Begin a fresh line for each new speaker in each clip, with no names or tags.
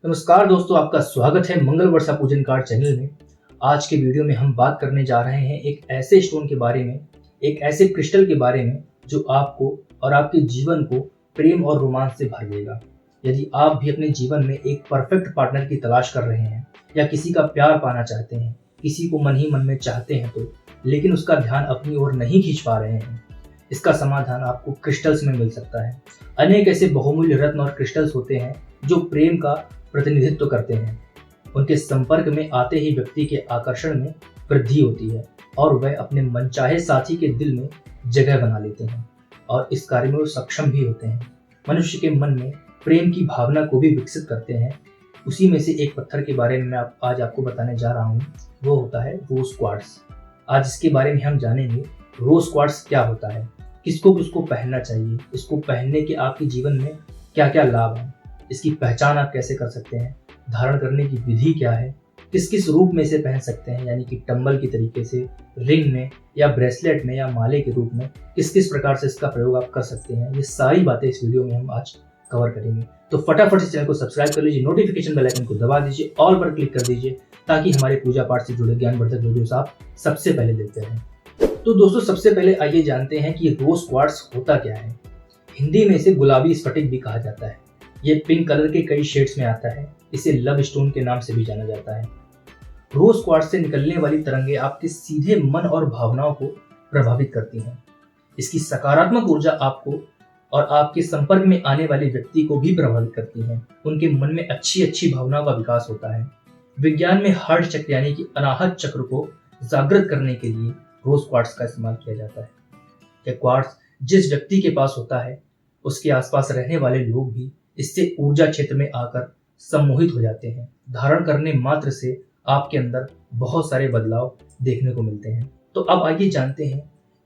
नमस्कार दोस्तों, आपका स्वागत है मंगल वर्षा पूजन कार्ड चैनल में। आज के वीडियो में हम बात करने जा रहे हैं एक ऐसे स्टोन के बारे में, एक ऐसे क्रिस्टल के बारे में जो आपको और आपके जीवन को प्रेम और रोमांच से भर देगा। यदि आप भी अपने जीवन में एक परफेक्ट पार्टनर की तलाश कर रहे हैं या किसी का प्यार पाना चाहते हैं, किसी को मन ही मन में चाहते हैं तो, लेकिन उसका ध्यान अपनी ओर नहीं खींच पा रहे हैं, इसका समाधान आपको क्रिस्टल्स में मिल सकता है। अनेक ऐसे बहुमूल्य रत्न और क्रिस्टल्स होते हैं जो प्रेम का प्रतिनिधित्व करते हैं। उनके संपर्क में आते ही व्यक्ति के आकर्षण में वृद्धि होती है और वह अपने मनचाहे साथी के दिल में जगह बना लेते हैं और इस कार्य में वो सक्षम भी होते हैं। मनुष्य के मन में प्रेम की भावना को भी विकसित करते हैं। उसी में से एक पत्थर के बारे में मैं आज आपको बताने जा रहा हूँ, वो होता है रोज क्वार्ट्ज। आज इसके बारे में हम जानेंगे रोज क्वार्ट्ज क्या होता है, किसको किसको पहनना चाहिए, इसको पहनने के आपके जीवन में क्या क्या लाभ हैं, इसकी पहचान आप कैसे कर सकते हैं, धारण करने की विधि क्या है, किस किस रूप में इसे पहन सकते हैं, यानी कि टंबल की तरीके से, रिंग में या ब्रेसलेट में या माले के रूप में किस किस प्रकार से इसका प्रयोग आप कर सकते हैं। ये सारी बातें इस वीडियो में हम आज कवर करेंगे। तो फटाफट से चैनल को सब्सक्राइब कर लीजिए, नोटिफिकेशन बेल आइकन को दबा दीजिए, ऑल पर क्लिक कर दीजिए ताकि हमारे पूजा पाठ से जुड़े ज्ञानवर्धक वीडियोस आप सबसे पहले देखते रहें। तो दोस्तों, सबसे पहले आइए जानते हैं कि रोज क्वार्ट्ज होता क्या है। हिंदी में इसे गुलाबी स्फटिक भी कहा जाता है। ये पिंक कलर के कई शेड्स में आता है। इसे लव स्टोन के नाम से भी जाना जाता है। रोज क्वार्ट्ज से निकलने वाली तरंगें आपके सीधे मन और भावनाओं को प्रभावित करती हैं। इसकी सकारात्मक ऊर्जा आपको और आपके संपर्क में आने वाले व्यक्ति को भी प्रभावित करती है। उनके मन में अच्छी अच्छी भावनाओं का विकास होता है। विज्ञान में हार्ट चक्र यानी कि अनाहत चक्र को जागृत करने के लिए रोज क्वार्ट्ज का इस्तेमाल किया जाता है। यह क्वार्ट्ज जिस व्यक्ति के पास होता है, उसके आसपास रहने वाले लोग भी इससे ऊर्जा क्षेत्र में आकर सम्मोहित हो जाते हैं। धारण करने मात्र से आपके अंदर बहुत सारे बदलाव देखने को मिलते हैं। तो अब आइए जानते हैं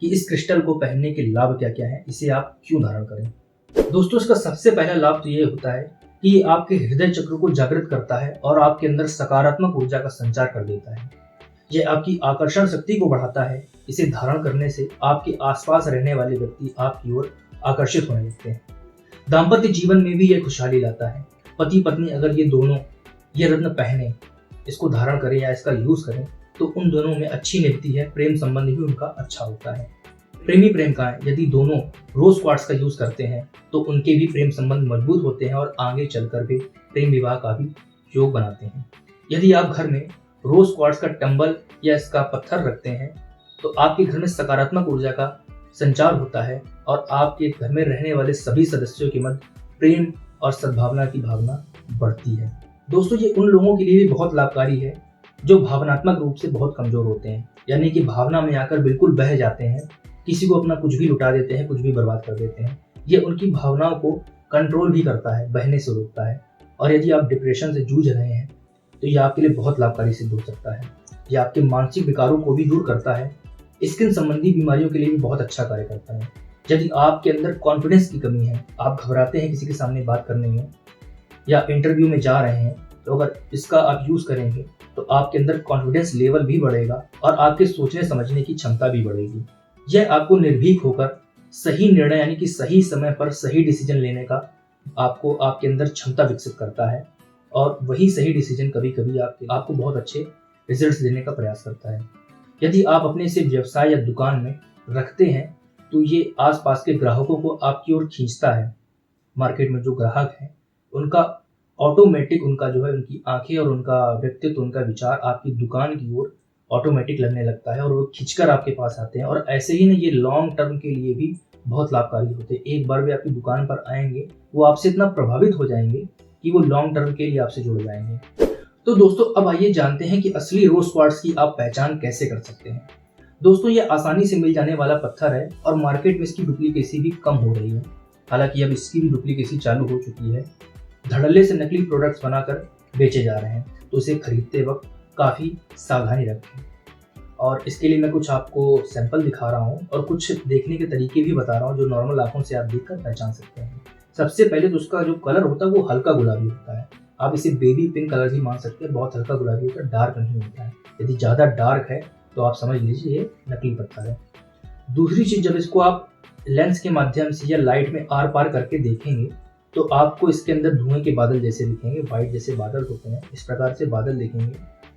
कि इस क्रिस्टल को पहनने के लाभ क्या क्या हैं, इसे आप क्यों धारण करें। दोस्तों, इसका सबसे पहला लाभ तो ये होता है कि ये आपके हृदय चक्र को जागृत करता है और आपके अंदर सकारात्मक ऊर्जा का संचार कर देता है। यह आपकी आकर्षण शक्ति को बढ़ाता है। इसे धारण करने से आपके आसपास रहने वाले व्यक्ति आपकी ओर आकर्षित होने लगते हैं। दाम्पत्य जीवन में भी यह खुशहाली लाता है। पति पत्नी अगर ये दोनों ये रत्न पहने, इसको धारण करें या इसका यूज करें, तो उन दोनों में अच्छी निभती है। प्रेम संबंध भी उनका अच्छा होता है। प्रेमी प्रेमिकाएं यदि दोनों रोज क्वार्ट्ज का यूज करते हैं तो उनके भी प्रेम संबंध मजबूत होते हैं और आगे चलकर भी प्रेम विवाह का भी योग बनाते हैं। यदि आप घर में रोज क्वार्ट्ज का टंबल या इसका पत्थर रखते हैं तो आपके घर में सकारात्मक ऊर्जा का संचार होता है और आपके घर में रहने वाले सभी सदस्यों के मध्य प्रेम और सद्भावना की भावना बढ़ती है। दोस्तों, ये उन लोगों के लिए भी बहुत लाभकारी है जो भावनात्मक रूप से बहुत कमजोर होते हैं, यानी कि भावना में आकर बिल्कुल बह जाते हैं, किसी को अपना कुछ भी लुटा देते हैं, कुछ भी बर्बाद कर देते हैं। ये उनकी भावनाओं को कंट्रोल भी करता है, बहने से रोकता है। और यदि आप डिप्रेशन से जूझ रहे हैं तो ये आपके लिए बहुत लाभकारी सिद्ध हो सकता है। यह आपके मानसिक विकारों को भी दूर करता है। स्किन संबंधी बीमारियों के लिए भी बहुत अच्छा कार्य करता है। यदि आपके अंदर कॉन्फिडेंस की कमी है, आप घबराते हैं किसी के सामने बात करने में या इंटरव्यू में जा रहे हैं, तो अगर इसका आप यूज करेंगे तो आपके अंदर कॉन्फिडेंस लेवल भी बढ़ेगा और आपके सोचने समझने की क्षमता भी बढ़ेगी। यह आपको निर्भीक होकर सही निर्णय यानी कि सही समय पर सही डिसीजन लेने का आपको आपके अंदर क्षमता विकसित करता है और वही सही डिसीजन कभी कभी आपको बहुत अच्छे रिजल्ट्स देने का प्रयास करता है। यदि आप अपने इसे व्यवसाय या दुकान में रखते हैं तो ये आसपास के ग्राहकों को आपकी ओर खींचता है। मार्केट में जो ग्राहक हैं उनका ऑटोमेटिक उनकी आंखें और उनका व्यक्तित्व, उनका विचार आपकी दुकान की ओर ऑटोमेटिक लगने लगता है और वो खींचकर आपके पास आते हैं। और ऐसे ही ना, ये लॉन्ग टर्म के लिए भी बहुत लाभकारी होते हैं। एक बार वे आपकी दुकान पर आएंगे, वो आपसे इतना प्रभावित हो जाएंगे कि वो लॉन्ग टर्म के लिए आपसे जुड़ जाएंगे। तो दोस्तों, अब आइए जानते हैं कि असली रोज क्वार्ट्ज की आप पहचान कैसे कर सकते हैं। दोस्तों, ये आसानी से मिल जाने वाला पत्थर है और मार्केट में इसकी डुप्लीकेसी भी कम हो रही है। हालांकि अब इसकी भी डुप्लीकेसी चालू हो चुकी है। धड़ल्ले से नकली प्रोडक्ट्स बनाकर बेचे जा रहे हैं, तो इसे खरीदते वक्त काफ़ी सावधानी रखें। और इसके लिए मैं कुछ आपको सैंपल दिखा रहा हूँ और कुछ देखने के तरीके भी बता रहा हूँ जो नॉर्मल आंखों से आप देखकर पहचान सकते हैं। सबसे पहले तो उसका जो कलर होता है वो हल्का गुलाबी होता है। आप इसे बेबी पिंक कलर भी मान सकते हैं। बहुत हल्का गुलाबी होता है, डार्क नहीं होता है। यदि ज़्यादा डार्क है तो आप समझ लीजिए ये नकली पत्थर है। दूसरी चीज़, जब इसको आप लेंस के माध्यम से या लाइट में आर पार करके देखेंगे तो आपको इसके अंदर धुएं के बादल जैसे दिखेंगे, व्हाइट जैसे बादल होते हैं इस प्रकार से बादल दिखेंगे,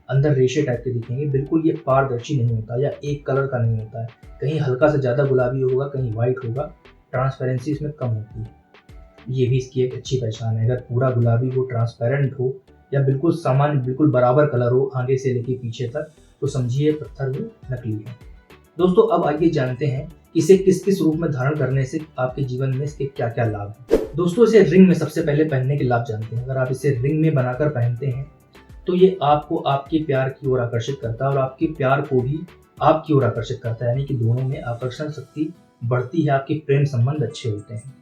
अंदर रेशे टाइप के दिखेंगे। बिल्कुल ये पारदर्शी नहीं होता या एक कलर का नहीं होता है, कहीं हल्का सा ज़्यादा गुलाबी होगा, कहीं व्हाइट होगा, ट्रांसपेरेंसी इसमें कम होती है। ये भी इसकी एक अच्छी पहचान है। अगर पूरा गुलाबी हो, ट्रांसपेरेंट हो या बिल्कुल समान बिल्कुल बराबर कलर हो आगे से लेके पीछे तक, तो समझिए पत्थर वो नकली है। दोस्तों अब आइए जानते हैं कि इसे किस किस रूप में धारण करने से आपके जीवन में इसके क्या क्या लाभ हैं। दोस्तों इसे रिंग में सबसे पहले पहनने के लाभ जानते हैं। अगर आप इसे रिंग में बनाकर पहनते हैं तो ये आपको आपके प्यार की ओर आकर्षित करता है और आपके प्यार को भी आपकी ओर आकर्षित करता है, यानी कि दोनों में आकर्षण शक्ति बढ़ती है, आपके प्रेम संबंध अच्छे होते हैं।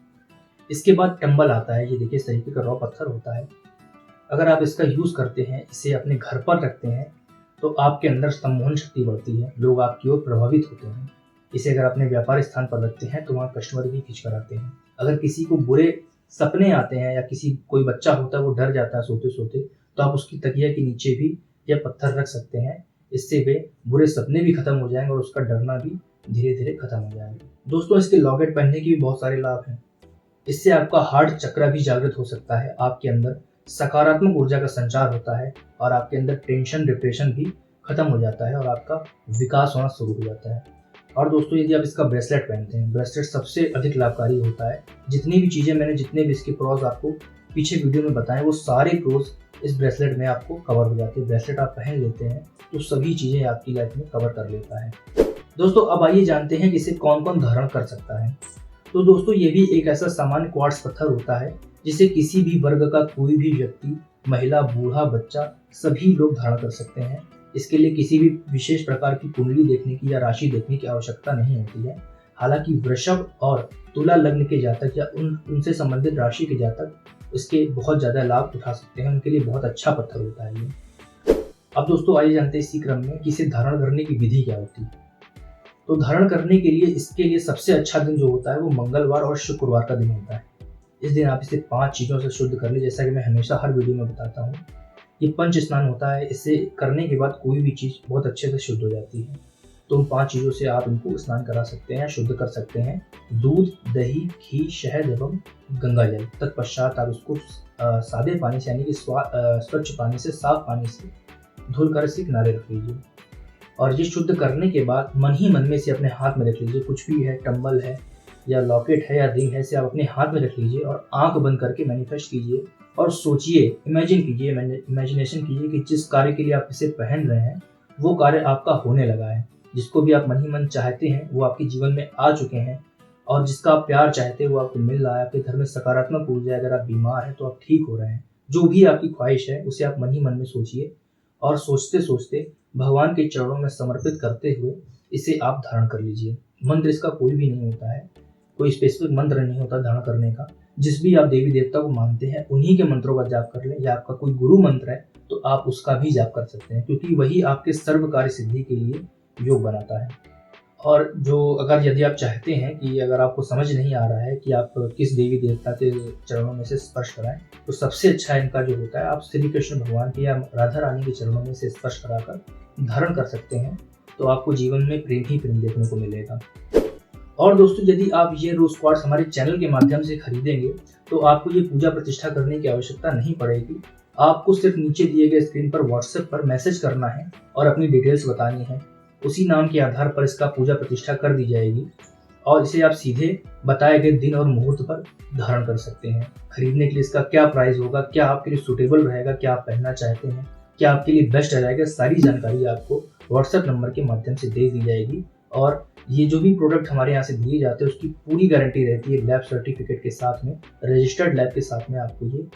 इसके बाद टंबल आता है। ये देखिए इस तरीके का रॉ पत्थर होता है। अगर आप इसका यूज़ करते हैं, इसे अपने घर पर रखते हैं, तो आपके अंदर सम्मोहन शक्ति बढ़ती है, लोग आपकी ओर प्रभावित होते हैं। इसे अगर अपने व्यापार स्थान पर रखते हैं तो वहाँ कस्टमर भी खींच कर आते हैं। अगर किसी को बुरे सपने आते हैं या कोई बच्चा होता है वो डर जाता है सोते सोते, तो आप उसकी तकिया के नीचे भी यह पत्थर रख सकते हैं। इससे वे बुरे सपने भी खत्म हो जाएंगे और उसका डरना भी धीरे धीरे खत्म हो जाएगा। दोस्तों इसके लॉकेट पहनने के भी बहुत सारे लाभ हैं। इससे आपका हार्ट चक्र भी जागृत हो सकता है, आपके अंदर सकारात्मक ऊर्जा का संचार होता है और आपके अंदर टेंशन डिप्रेशन भी खत्म हो जाता है और आपका विकास होना शुरू हो जाता है। और दोस्तों यदि आप इसका ब्रेसलेट पहनते हैं, ब्रेसलेट सबसे अधिक लाभकारी होता है। जितनी भी चीज़ें मैंने जितने भी इसके प्रोज आपको पीछे वीडियो में बताएं, वो सारे प्रोज इस ब्रेसलेट में आपको कवर हो जाते हैं। ब्रेसलेट आप पहन लेते हैं तो सभी चीज़ें आपकी लाइफ में कवर कर लेता है। दोस्तों अब आइए जानते हैं कि इसे कौन कौन धारण कर सकता है। तो दोस्तों ये भी एक ऐसा सामान्य क्वार्ट्ज पत्थर होता है जिसे किसी भी वर्ग का कोई भी व्यक्ति, महिला, बूढ़ा, बच्चा, सभी लोग धारण कर सकते हैं। इसके लिए किसी भी विशेष प्रकार की कुंडली देखने की या राशि देखने की आवश्यकता नहीं होती है। हालांकि वृषभ और तुला लग्न के जातक या उनसे संबंधित राशि के जातक इसके बहुत ज़्यादा लाभ उठा सकते हैं, उनके लिए बहुत अच्छा पत्थर होता है ये। अब दोस्तों आइए जानते हैं इसी क्रम में कि इसे धारण करने की विधि क्या होती है। तो धारण करने के लिए इसके लिए सबसे अच्छा दिन जो होता है वो मंगलवार और शुक्रवार का दिन होता है। इस दिन आप इसे 5 चीज़ों से शुद्ध कर ले, जैसा कि मैं हमेशा हर वीडियो में बताता हूँ। ये पंच स्नान होता है, इसे करने के बाद कोई भी चीज़ बहुत अच्छे से शुद्ध हो जाती है। तो उन 5 चीज़ों से आप इनको स्नान करा सकते हैं, शुद्ध कर सकते हैं। दूध, दही, घी, शहद एवं गंगा जल। तत्पश्चात आप इसको सादे पानी से यानी कि स्वच्छ पानी से, साफ पानी से धुलकर इसे किनारे रख लीजिए। और ये शुद्ध करने के बाद मन ही मन में से अपने हाथ में रख लीजिए। कुछ भी है, टंबल है या लॉकेट है या रिंग है, इसे आप अपने हाथ में रख लीजिए और आंख बंद करके मैनिफेस्ट कीजिए और सोचिए, इमेजिन कीजिए, इमेजिनेशन कीजिए कि जिस कार्य के लिए आप इसे पहन रहे हैं वो कार्य आपका होने लगा है। जिसको भी आप मन ही मन चाहते हैं वो आपके जीवन में आ चुके हैं और जिसका आप प्यार चाहते हैं वो आपको मिल रहा है। आपके घर में सकारात्मक ऊर्जा है, अगर आप बीमार हैं तो आप ठीक हो रहे हैं। जो भी आपकी ख्वाहिश है उसे आप मन ही मन में सोचिए और सोचते सोचते भगवान के चरणों में समर्पित करते हुए इसे आप धारण कर लीजिए। मंत्र इसका कोई भी नहीं होता है, कोई स्पेसिफिक मंत्र नहीं होता धारण करने का। जिस भी आप देवी देवता को मानते हैं उन्हीं के मंत्रों का जाप कर लें, या आपका कोई गुरु मंत्र है तो आप उसका भी जाप कर सकते हैं, क्योंकि वही आपके सर्व कार्य सिद्धि के लिए योग बनाता है। और यदि आप चाहते हैं कि अगर आपको समझ नहीं आ रहा है कि आप किस देवी देवता के चरणों में से स्पर्श कराएं, तो सबसे अच्छा इनका जो होता है आप श्री कृष्ण भगवान के या राधा रानी के चरणों में से स्पर्श कराकर धारण कर सकते हैं। तो आपको जीवन में प्रेम ही प्रेम देखने को मिलेगा। और दोस्तों यदि आप ये रोज क्वार्ट्ज हमारे चैनल के माध्यम से खरीदेंगे तो आपको ये पूजा प्रतिष्ठा करने की आवश्यकता नहीं पड़ेगी। आपको सिर्फ नीचे दिए गए स्क्रीन पर व्हाट्सएप पर मैसेज करना है और अपनी डिटेल्स बतानी है। उसी नाम के आधार पर इसका पूजा प्रतिष्ठा कर दी जाएगी और इसे आप सीधे बताए गए दिन और मुहूर्त पर धारण कर सकते हैं। खरीदने के लिए इसका क्या प्राइस होगा, क्या आपके लिए सूटेबल रहेगा, क्या आप पहनना चाहते हैं, क्या आपके लिए बेस्ट रहेगा, सारी जानकारी आपको व्हाट्सएप नंबर के माध्यम से दे दी जाएगी। और ये जो भी प्रोडक्ट हमारे यहाँ से दिए जाते हैं उसकी पूरी गारंटी रहती है। लैब सर्टिफिकेट के साथ में, रजिस्टर्ड लैब के साथ में आपको ये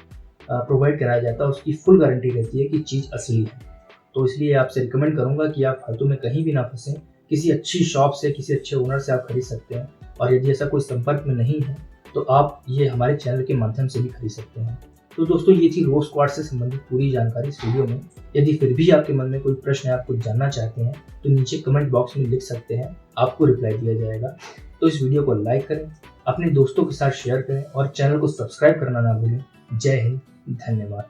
प्रोवाइड कराया जाता है। उसकी फुल गारंटी रहती है कि चीज़ असली है। तो इसलिए आपसे रिकमेंड करूंगा कि आप फालतू में कहीं भी ना फंसें, किसी अच्छी शॉप से, किसी अच्छे ओनर से आप खरीद सकते हैं। और यदि ऐसा कोई संपर्क में नहीं है तो आप ये हमारे चैनल के माध्यम से भी खरीद सकते हैं। तो दोस्तों ये थी रोज क्वार्ट्ज से संबंधित पूरी जानकारी इस वीडियो में। यदि फिर भी आपके मन में कोई प्रश्न है, आप कुछ जानना चाहते हैं, तो नीचे कमेंट बॉक्स में लिख सकते हैं, आपको रिप्लाई दिया जाएगा। तो इस वीडियो को लाइक करें, अपने दोस्तों के साथ शेयर करें और चैनल को सब्सक्राइब करना ना भूलें। जय हिंद, धन्यवाद।